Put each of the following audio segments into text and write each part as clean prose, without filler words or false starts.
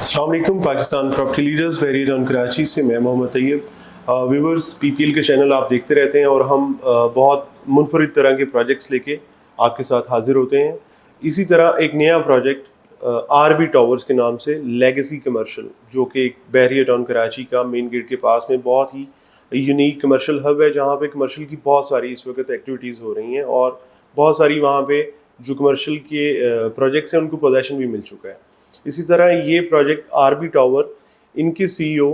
अस्सलाम वालेकुम। Pakistan property leaders variate on Karachi से मैं मोहम्मद तैयब। व्यूवर्स, पीपीएल के चैनल आप देखते रहते हैं और हम बहुत मुनफरिद तरह के प्रोजेक्ट्स लेके आपके साथ हाजिर होते हैं। इसी तरह एक नया प्रोजेक्ट आरबी टावर्स के नाम से लेगेसी कमर्शियल, जो कि एक बहरिया टाउन कराची का मेन गेट के पास में बहुत ही यूनिक कमर्शियल हब है, जहाँ पे कमर्शियल की बहुत सारी इस वक्त एक्टिविटीज़ हो रही हैं और बहुत सारी वहाँ पे जो कमर्शियल के प्रोजेक्ट्स हैं उनको पोजेसन भी मिल चुका है। इसी तरह ये प्रोजेक्ट आरबी टावर, इनके सीईओ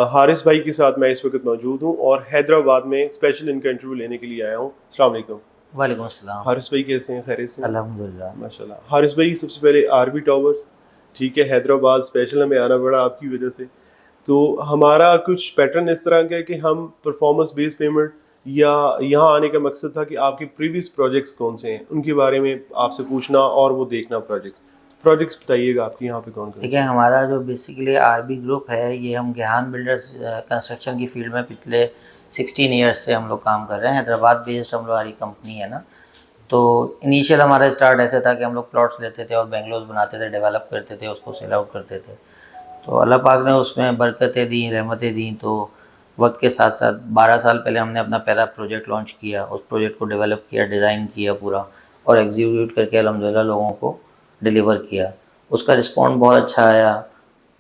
हारिस भाई के साथ मैं इस वक्त मौजूद हूँ और हैदराबाद में स्पेशल इनका इंटरव्यू लेने के लिए आया हूँ। अस्सलाम वालेकुम। वालेकुम अस्सलाम। हारिस भाई कैसे हैं? खैरियत से? अल्हम्दुलिल्लाह। माशाल्लाह। हारिस भाई, सबसे पहले आरबी टावर्स, ठीक है, हैदराबाद स्पेशल हमें आना पड़ा आपकी वजह से। तो हमारा कुछ पैटर्न इस तरह का है कि हम परफॉर्मेंस बेस्ड पेमेंट, या यहाँ आने का मकसद था कि आपके प्रीवियस प्रोजेक्ट्स कौन से हैं उनके बारे में आपसे पूछना और वो देखना। प्रोजेक्ट्स बताइएगा आपके यहाँ पे कौन कौन ठीक से है, हैं? हमारा जो बेसिकली आरबी ग्रुप है, ये हम गेहान बिल्डर्स कंस्ट्रक्शन की फील्ड में पिछले 16 ईयर्स से हम लोग काम कर रहे हैं। हैदराबाद बेस्ड हम लोग हमारी कंपनी है ना। तो इनिशियल हमारा स्टार्ट ऐसे था कि हम लोग प्लॉट्स लेते थे और बेंगलोर बनाते थे, डेवलप करते थे, उसको सेल आउट करते थे। तो अल्लाह पाक ने उसमें बरकतें दी, रहमतें दी। तो वक्त के साथ साथ 12 साल पहले हमने अपना पहला प्रोजेक्ट लॉन्च किया। उस प्रोजेक्ट को डेवलप किया, डिज़ाइन किया पूरा, और एग्जीक्यूट करके अल्हम्दुलिल्लाह लोगों को डिलीवर किया। उसका रिस्पॉन्स बहुत अच्छा आया,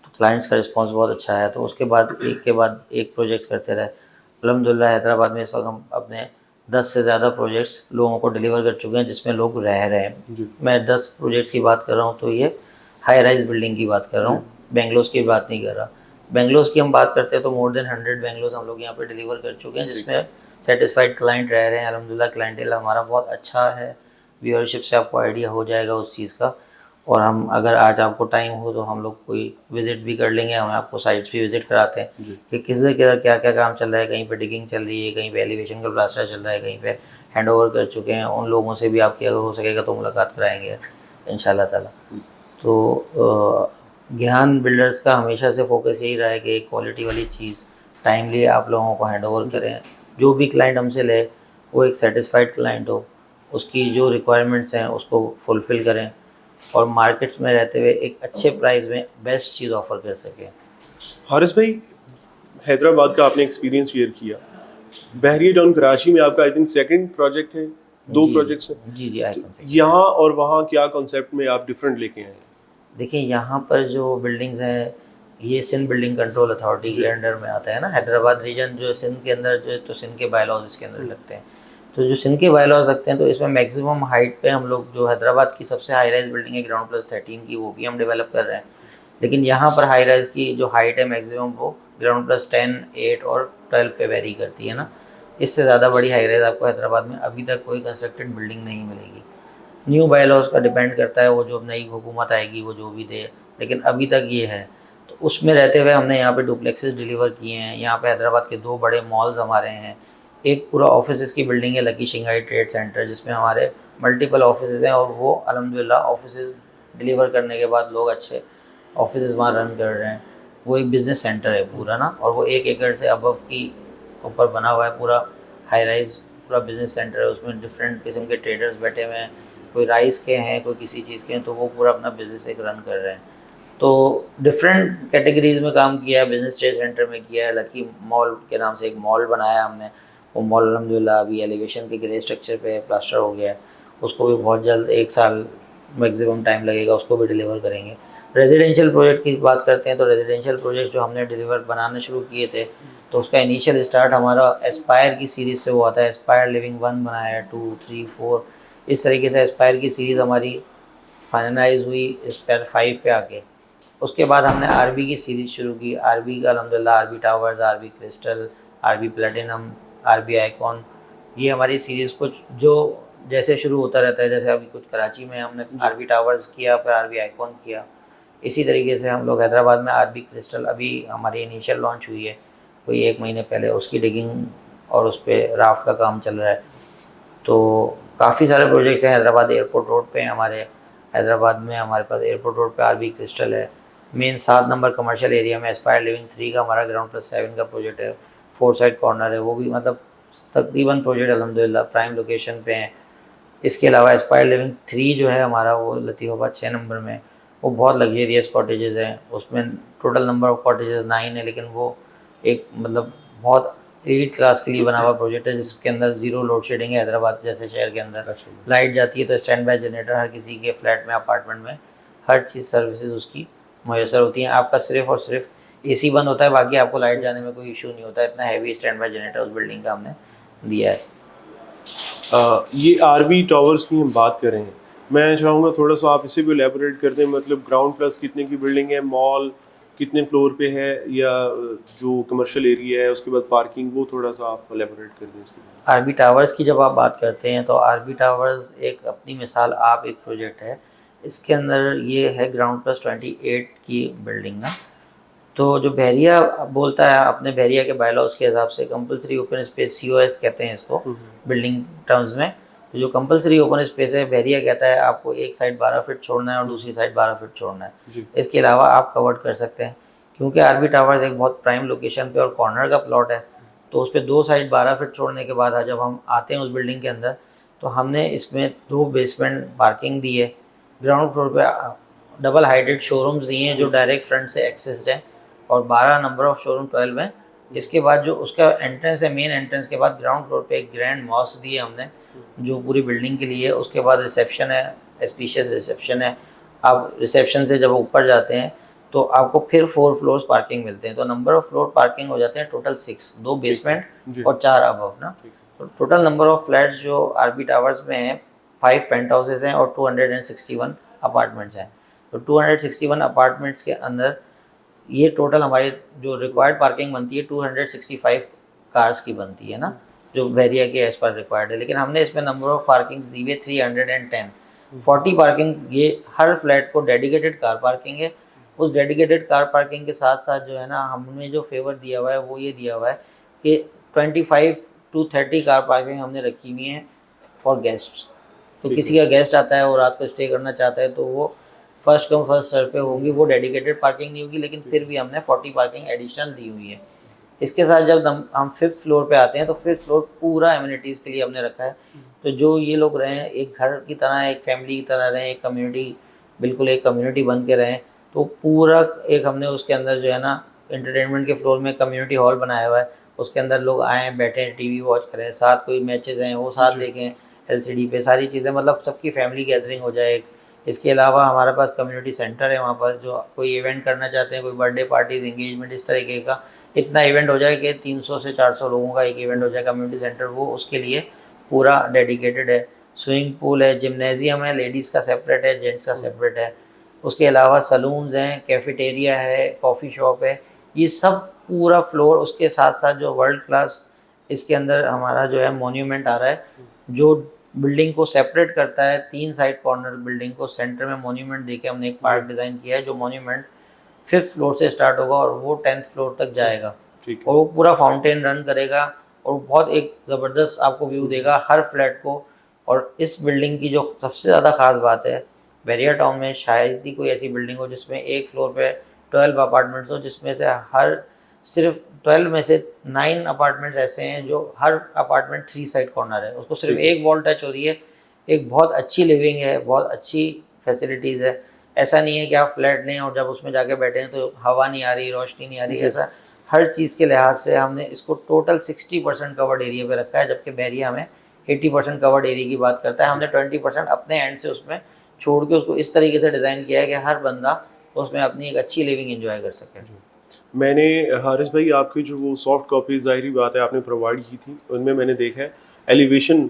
तो क्लाइंट्स का रिस्पॉन्स बहुत अच्छा आया। तो उसके बाद एक के बाद एक प्रोजेक्ट्स करते रहे। अल्हम्दुलिल्लाह हैदराबाद में इस वक्त हम अपने 10 से ज़्यादा प्रोजेक्ट्स लोगों को डिलीवर कर चुके हैं, जिसमें लोग रह रहे हैं। जी मैं 10 प्रोजेक्ट्स की बात कर रहा हूँ, तो ये हाई राइज बिल्डिंग की बात कर रहा जी हूँ, बेंगलोस की बात नहीं कर रहा। बेंगलोस की हम बात करते हैं तो मोर देन 100 बेंगलोस हम लोग यहाँ पे डिलीवर कर चुके हैं, जी जिसमें सेटिस्फाइड क्लाइंट रह रहे हैं। अल्हम्दुलिल्लाह क्लाइंटेल हमारा बहुत अच्छा है। व्यूअरशिप से आपको आइडिया हो जाएगा उस चीज़ का। और हम, अगर आज आपको टाइम हो तो हम लोग कोई विज़िट भी कर लेंगे। हम आपको साइट्स भी विज़िट कराते हैं जी कि किस जगह क्या क्या काम चल रहा है। कहीं पे डिगिंग चल रही है, कहीं पे एलिवेशन का प्लास्टर चल रहा है, कहीं पे हैंड ओवर कर चुके हैं। उन लोगों से भी आपकी अगर हो सकेगा तो मुलाकात कराएंगे इंशाल्लाह ताला। तो ज्ञान बिल्डर्स का हमेशा से फोकस यही रहा है कि एक क्वालिटी वाली चीज़ टाइमली आप लोगों को हैंड ओवर जी। करें। जो भी क्लाइंट हमसे ले, वो एक सेटिस्फाइड क्लाइंट हो, उसकी जो रिक्वायरमेंट्स हैं उसको फुलफ़िल करें, और मार्केट्स में रहते हुए एक अच्छे प्राइस में बेस्ट चीज़ ऑफ़र कर सकें। हारिस भाई, हैदराबाद का आपने एक्सपीरियंस शेयर किया, बहरिया टाउन कराची में आपका आई थिंक सेकंड प्रोजेक्ट है, दो जी प्रोजेक्ट्स हैं। जी जी जी, तो आइकन से। यहाँ और वहाँ क्या कॉन्सेप्ट में आप डिफरेंट लेके आए हैं? देखिए, यहाँ पर जो बिल्डिंग्स हैं, ये सिंध बिल्डिंग कंट्रोल अथॉरिटी जी। के अंडर में आता है ना। हैदराबाद रीजन जो सिंध के अंदर, जो तो सिंध के बायलॉज इसके अंदर लगते हैं। तो जो सिंध के बायलॉज लगते हैं, तो इसमें मैक्सिमम हाइट पे हम लोग, जो हैदराबाद की सबसे हाई राइज बिल्डिंग है ग्राउंड प्लस 13 की, वो भी हम डेवलप कर रहे हैं। लेकिन यहाँ पर हाई राइज की जो हाइट है मैक्सिमम, वो ग्राउंड प्लस 10, 8 और 12 पे वेरी करती है ना। इससे ज़्यादा बड़ी हाई राइज आपको हैदराबाद में अभी तक कोई कंस्ट्रक्टेड बिल्डिंग नहीं मिलेगी। न्यू बायलॉज का डिपेंड करता है, वो जो नई हुकूमत आएगी वो जो भी दे, लेकिन अभी तक ये है। तो उसमें रहते हुए हमने यहाँ पे डुप्लेक्सेस डिलीवर किए हैं। यहाँ पे हैदराबाद के 2 बड़े मॉल्स हमारे हैं। एक पूरा ऑफिस की बिल्डिंग है, लकी शिंगाई ट्रेड सेंटर, जिसमें हमारे मल्टीपल ऑफिस हैं, और वो अल्हम्दुलिल्लाह ऑफिस डिलीवर करने के बाद लोग अच्छे ऑफिस वहाँ रन कर रहे हैं। वो एक बिज़नेस सेंटर है पूरा ना, और वो 1 एकड़ से अबव की ऊपर बना हुआ है पूरा हाई राइज, पूरा बिज़नेस सेंटर है। उसमें डिफरेंट किस्म के ट्रेडर्स बैठे हुए हैं, कोई राइस के हैं, कोई किसी चीज़ के हैं, तो वो पूरा अपना बिज़नेस एक रन कर रहे हैं। तो डिफरेंट कैटेगरीज़ में काम किया है। बिज़नेस ट्रेड सेंटर में किया है, लकी मॉल के नाम से एक मॉल बनाया हमने। वो मॉल अल्हम्दुलिल्लाह अभी एलिवेशन के ग्रे स्ट्रक्चर पे प्लास्टर हो गया है। उसको भी बहुत जल्द, 1 साल मैक्सिमम टाइम लगेगा, उसको भी डिलीवर करेंगे। रेजिडेंशियल प्रोजेक्ट की बात करते हैं, तो रेजिडेंशियल प्रोजेक्ट जो हमने डिलीवर बनाने शुरू किए थे, तो उसका इनिशियल स्टार्ट हमारा एस्पायर की सीरीज़ से हुआ था। एस्पायर लिविंग 1 बनाया, 2, 3, 4, इस तरीके से एस्पायर की सीरीज़ हमारी फाइनलाइज हुई एस्पायर 5 पे आके। उसके बाद हमने आरबी की सीरीज़ शुरू की। आरबी का अल्हम्दुलिल्लाह RB Towers, RB Crystal, RB Platinum, RB Icon, ये हमारी सीरीज़ कुछ जो जैसे शुरू होता रहता है। जैसे अभी कुछ कराची में हमने जी आरबी टावर्स किया, फिर आरबी आइकॉन किया। इसी तरीके से हम लोग हैदराबाद में आरबी क्रिस्टल, अभी हमारी इनिशियल लॉन्च हुई है कोई 1 महीने पहले, उसकी डिगिंग और उस पर राफ्ट का काम चल रहा है। तो काफ़ी सारे प्रोजेक्ट्स हैं। हैदराबाद एयरपोर्ट रोड पे हमारे, हैदराबाद में हमारे पास एयरपोर्ट रोड पे आरबी क्रिस्टल है। मेन 7 नंबर कमर्शियल एरिया में एस्पायर लिविंग 3 का हमारा ग्राउंड प्लस 7 का प्रोजेक्ट है। 4 साइड कॉर्नर है, वो भी मतलब तकरीबन प्रोजेक्ट अल्हम्दुलिल्लाह प्राइम लोकेशन पे हैं। इसके अलावा एस्पायर लिविंग 3 जो है हमारा, वो लतीफ़ाबाद 6 नंबर में, वो बहुत लग्जेरियस कॉटेजेस हैं, उसमें टोटल नंबर ऑफ कॉटेजेस 9 है, लेकिन वो एक मतलब बहुत एलिट क्लास के लिए बना हुआ प्रोजेक्ट है, जिसके अंदर ज़ीरो लोड शेडिंग है। हैदराबाद जैसे शहर के अंदर अच्छा। लाइट जाती है तो स्टैंड बाय जनरेटर हर किसी के फ्लैट में, अपार्टमेंट में हर चीज़ सर्विसेज उसकी मैसर होती हैं। आपका सिर्फ और सिर्फ एसी बंद होता है, बाकी आपको लाइट जाने में कोई इशू नहीं होता। इतना हैवी स्टैंड बाय जनरेटर उस बिल्डिंग का हमने दिया है। ये आरबी टावर्स की हम बात कर रहे हैं, मैं चाहूँगा थोड़ा सा आप इसे भी एलेबोरेट कर दें, मतलब ग्राउंड प्लस कितने की बिल्डिंग है, मॉल कितने फ्लोर पे है, या जो कमर्शियल एरिया है उसके बाद पार्किंग, वो थोड़ा सा आप एलेबोरेट कर दें इसके बाद। आरबी टावर्स की जब आप बात करते हैं तो आरबी टावर्स एक अपनी मिसाल आप एक प्रोजेक्ट है। इसके अंदर ये है ग्राउंड प्लस 28 की बिल्डिंग ना। तो जो बहरिया बोलता है अपने बहरिया के बायलॉज के हिसाब से कंपलसरी ओपन स्पेस COS कहते हैं इसको बिल्डिंग टर्म्स में। तो जो कंपलसरी ओपन स्पेस है, बहरिया कहता है आपको एक साइड 12 फीट छोड़ना है और दूसरी साइड 12 फीट छोड़ना है। जी। इसके अलावा आप कवर्ड कर सकते हैं, क्योंकि आरबी टावर्स एक बहुत प्राइम लोकेशन पे और कॉर्नर का प्लॉट है, तो उस पर दो साइड 12 फीट छोड़ने के बाद जब हम आते हैं उस बिल्डिंग के अंदर, तो हमने इसमें 2 बेसमेंट पार्किंग दी है। ग्राउंड फ्लोर पे डबल हाइटेड शोरूम्स दिए हैं जो डायरेक्ट फ्रंट से एक्सेस्ड हैं, और 12 नंबर ऑफ शोरूम 12 हैं। इसके बाद जो उसका एंट्रेंस है, मेन एंट्रेंस के बाद ग्राउंड फ्लोर पे एक ग्रैंड मॉस दी है हमने, जो पूरी बिल्डिंग के लिए। उसके बाद रिसेप्शन है, स्पेशियस रिसेप्शन है। आप रिसेप्शन से जब ऊपर जाते हैं तो आपको फिर 4 फ्लोर्स पार्किंग मिलते हैं, तो नंबर ऑफ फ्लोर पार्किंग हो जाते हैं टोटल 6, 2 बेसमेंट और 4 अबव ना। तो टोटल नंबर ऑफ फ्लैट्स जो आरबी टावर्स में हैं 5 पेंट हाउसेज हैं और 261 अपार्टमेंट्स हैं। तो 261 अपार्टमेंट्स के अंदर ये टोटल हमारी जो रिक्वायर्ड पार्किंग बनती है 265 कार्स की बनती है ना, जो वेरिया के एज पर रिक्वायर्ड है। लेकिन हमने इसमें नंबर ऑफ पार्किंग्स दी हुई 310, 40 पार्किंग ये हर फ्लैट को डेडिकेटेड कार पार्किंग है। उस डेडिकेटेड कार पार्किंग के साथ साथ जो है ना, हमने जो फेवर दिया हुआ है वो ये दिया हुआ है कि 25 to 30 कार पार्किंग हमने रखी हुई है फॉर गेस्ट्स। तो किसी का गेस्ट आता है और रात को स्टे करना चाहता है तो वो फर्स्ट कम फर्स्ट सर्व पे होगी, वो डेडिकेटेड पार्किंग नहीं होगी, लेकिन फिर भी हमने 40 पार्किंग एडिशनल दी हुई है। इसके साथ जब हम 5th फ्लोर पे आते हैं तो 5th फ्लोर पूरा एमिनिटीज़ के लिए हमने रखा है। तो जो ये लोग रहें एक घर की तरह, एक फैमिली की तरह रहें, एक कम्युनिटी, बिल्कुल एक कम्युनिटी बन के रहें, तो पूरा एक हमने उसके अंदर जो है ना एंटरटेनमेंट के फ्लोर में कम्युनिटी हॉल बनाया हुआ है। उसके अंदर लोग आएँ, बैठें, टीवी वॉच करें, साथ कोई मैचेस हैं वो साथ देखें LCD पे, सारी चीज़ें, मतलब सबकी फैमिली गैदरिंग हो जाए। इसके अलावा हमारे पास कम्युनिटी सेंटर है वहाँ पर, जो कोई इवेंट करना चाहते हैं, कोई बर्थडे पार्टीज, एंगेजमेंट, इस तरीके का इतना इवेंट हो जाए कि 300 से 400 लोगों का एक इवेंट हो जाए, कम्युनिटी सेंटर वो उसके लिए पूरा डेडिकेटेड है। स्विमिंग पूल है, जिम्नेजियम है, लेडीज़ का सेपरेट है, जेंट्स का सेपरेट है। उसके अलावा सलून्स हैं, कैफेटेरिया है, कॉफ़ी शॉप है, ये सब पूरा फ्लोर। उसके साथ साथ जो वर्ल्ड क्लास इसके अंदर हमारा जो है मोन्यूमेंट आ रहा है, जो बिल्डिंग को सेपरेट करता है, 3 साइड कॉर्नर बिल्डिंग को सेंटर में मोन्यूमेंट देके हमने एक पार्क डिज़ाइन किया है, जो मोन्यूमेंट 5th फ्लोर से स्टार्ट होगा और वो 10th फ्लोर तक जाएगा। और वो पूरा फाउंटेन रन करेगा और बहुत एक ज़बरदस्त आपको व्यू देगा हर फ्लैट को। और इस बिल्डिंग की जो सबसे ज़्यादा ख़ास बात है, बैरिया टाउन में शायद ही कोई ऐसी बिल्डिंग हो जिसमें एक फ्लोर पे 12 अपार्टमेंट्स हो, जिसमें से हर सिर्फ 12 में से 9 अपार्टमेंट्स ऐसे हैं जो हर अपार्टमेंट 3 साइड कॉर्नर है, उसको सिर्फ एक वॉल टच हो रही है। एक बहुत अच्छी लिविंग है, बहुत अच्छी फैसिलिटीज़ है। ऐसा नहीं है कि आप फ्लैट लें और जब उसमें जाके बैठे हैं तो हवा नहीं आ रही, रोशनी नहीं आ रही। ऐसा हर चीज़ के लिहाज से हमने इसको टोटल 60% कवर्ड एरिया पे रखा है, जबकि बैरिया हमें 80% कवर्ड एरिया की बात करता है। हमने 20% अपने एंड से उसमें छोड़ के उसको इस तरीके से डिज़ाइन किया है कि हर बंदा उसमें अपनी एक अच्छी लिविंग एंजॉय कर सके। मैंने हारिस भाई आपकी जो वो सॉफ्ट कॉपी, ज़ाहिरी बात है आपने प्रोवाइड की थी, उनमें मैंने देखा है एलिवेशन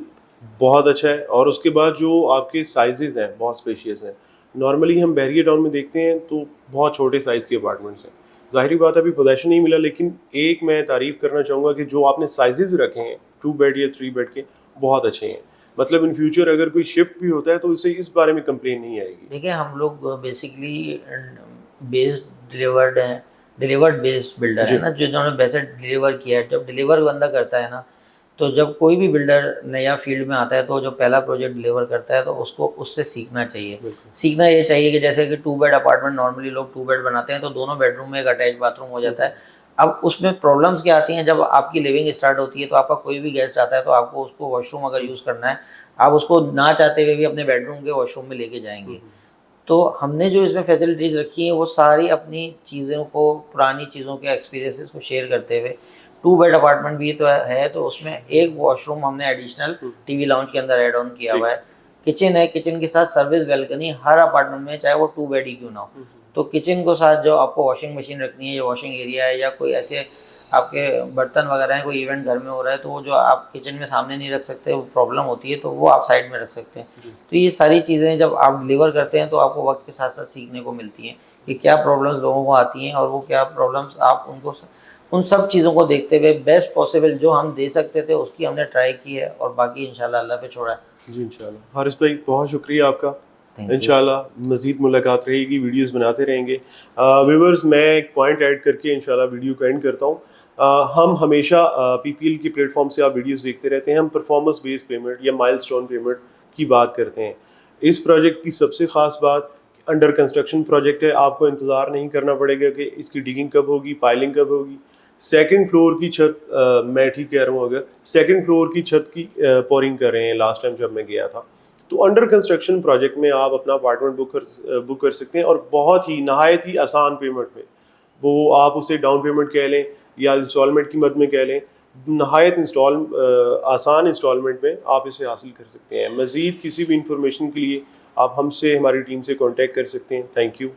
बहुत अच्छा है, और उसके बाद जो आपके साइजेज़ हैं बहुत स्पेशियस हैं। नॉर्मली हम बैरिया टाउन में देखते हैं तो बहुत छोटे साइज़ के अपार्टमेंट्स हैं, ज़ाहिरी बात है अभी पोजेशन नहीं मिला, लेकिन एक मैं तारीफ़ करना चाहूँगा कि जो आपने साइजेज़ रखे हैं 2 बेड या 3 बेड के, बहुत अच्छे हैं। मतलब इन फ्यूचर अगर कोई शिफ्ट भी होता है तो इससे इस बारे में कंप्लेन नहीं आएगी। देखिए, हम लोग बेसिकली बेस्ड डिलीवर्ड हैं, डिलीवर्ड बेस्ड बिल्डर है ना, जिन्होंने वैसे डिलीवर किया है। जब डिलीवर बंदा करता है ना, तो जब कोई भी बिल्डर नया फील्ड में आता है तो जो पहला प्रोजेक्ट डिलीवर करता है तो उसको उससे सीखना चाहिए। सीखना ये चाहिए कि जैसे कि 2 बेड अपार्टमेंट नॉर्मली लोग 2 बेड बनाते हैं तो दोनों बेडरूम में एक अटैच बाथरूम हो जाता है। अब उसमें प्रॉब्लम्स क्या आती हैं, जब आपकी लिविंग स्टार्ट होती है तो आपका कोई भी गेस्ट आता है तो आपको उसको वॉशरूम अगर यूज़ करना है, आप उसको ना चाहते हुए भी अपने बेडरूम के वॉशरूम में लेके जाएंगे। तो हमने जो इसमें फैसिलिटीज़ रखी हैं वो सारी अपनी चीज़ों को, पुरानी चीज़ों के एक्सपीरियंसेस को शेयर करते हुए, 2 बेड अपार्टमेंट भी तो है, तो उसमें एक वॉशरूम हमने एडिशनल टीवी लाउंज के अंदर ऐड ऑन किया हुआ है। किचन है, किचन के साथ सर्विस बैल्कनी हर अपार्टमेंट में, चाहे वो 2 बेड ही क्यों ना हो। तो किचन को साथ जो आपको वॉशिंग मशीन रखनी है या वॉशिंग एरिया है या कोई ऐसे आपके बर्तन वगैरह हैं, कोई इवेंट घर में हो रहा है, तो वो जो आप किचन में सामने नहीं रख सकते, वो प्रॉब्लम होती है, तो वो आप साइड में रख सकते हैं। तो ये सारी चीज़ें जब आप डिलीवर करते हैं तो आपको वक्त के साथ साथ सीखने को मिलती हैं कि क्या प्रॉब्लम्स लोगों को आती हैं और वो क्या प्रॉब्लम्स आप उनको उन सब चीज़ों को देखते हुए बेस्ट पॉसिबल जो हम दे सकते थे उसकी हमने ट्राई की है और बाकी इंशाल्लाह अल्लाह पे छोड़ा है। जी इंशाल्लाह। हारिस भाई बहुत शुक्रिया आपका। Thank you. इंशाल्लाह मज़ीद मुलाकात रहेगी, वीडियोस बनाते रहेंगे। व्यूअर्स, मैं एक पॉइंट ऐड करके इंशाल्लाह वीडियो को एंड करता हूँ। हम हमेशा पीपीएल के प्लेटफॉर्म से आप वीडियोस देखते रहते हैं, हम परफॉर्मेंस बेस्ड पेमेंट या माइलस्टोन पेमेंट की बात करते हैं। इस प्रोजेक्ट की सबसे ख़ास बात, अंडर कंस्ट्रक्शन प्रोजेक्ट है, आपको इंतज़ार नहीं करना पड़ेगा कि इसकी डिगिंग कब होगी, पाइलिंग कब होगी। सेकंड फ्लोर की छत, मैं ठीक कह रहा हूँ अगर सेकंड फ्लोर की छत की पोरिंग कर रहे हैं लास्ट टाइम जब मैं गया था, तो अंडर कंस्ट्रक्शन प्रोजेक्ट में आप अपना अपार्टमेंट बुक कर सकते हैं और बहुत ही नहायत ही आसान पेमेंट में। वो आप उसे डाउन पेमेंट कह लें या इंस्टॉलमेंट की मद में कह लें, नहायत आसान इंस्टॉलमेंट में आप इसे हासिल कर सकते हैं। मज़ीद किसी भी इंफॉर्मेशन के लिए आप हमसे, हमारी टीम से कांटेक्ट कर सकते हैं। Thank you.